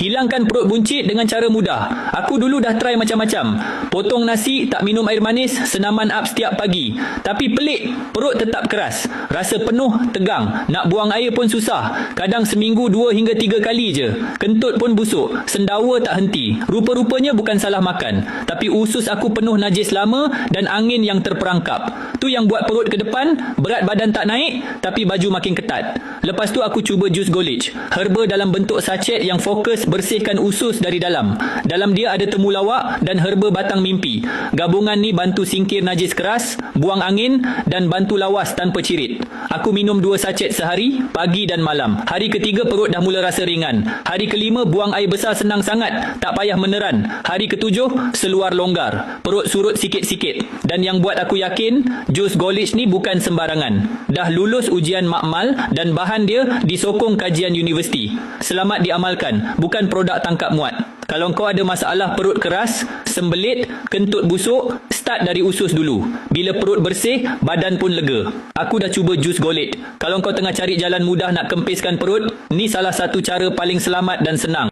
Hilangkan perut buncit dengan cara mudah. Aku dulu dah try macam-macam. Potong nasi, tak minum air manis, senaman up setiap pagi. Tapi pelik, perut tetap keras. Rasa penuh, tegang. Nak buang air pun susah. Kadang seminggu 2 hingga 3 kali je. Kentut pun busuk. Sendawa tak henti. Rupa-rupanya bukan salah makan. Tapi usus aku penuh najis lama dan angin yang terperangkap. Tu yang buat perut ke depan, berat badan tak naik, tapi baju makin ketat. Lepas tu aku cuba jus Golitch. Herba dalam bentuk sachet yang fokus bersihkan usus dari dalam. Dalam dia ada temulawak dan herba batang mimpi. Gabungan ni bantu singkir najis keras, buang angin dan bantu lawas tanpa cirit. Aku minum 2 sachet sehari, pagi dan malam. Hari ketiga perut dah mula rasa ringan. Hari kelima buang air besar senang sangat, tak payah meneran. Hari ketujuh seluar longgar. Perut surut sikit-sikit. Dan yang buat aku yakin, jus Golitch ni bukan sembarangan. Dah lulus ujian makmal dan bahan dia disokong kajian universiti. Selamat diamalkan, bukan produk tangkap muat. Kalau kau ada masalah perut keras, sembelit, kentut busuk, start dari usus dulu. Bila perut bersih, badan pun lega. Aku dah cuba jus Golitch. Kalau kau tengah cari jalan mudah nak kempiskan perut, ni salah satu cara paling selamat dan senang.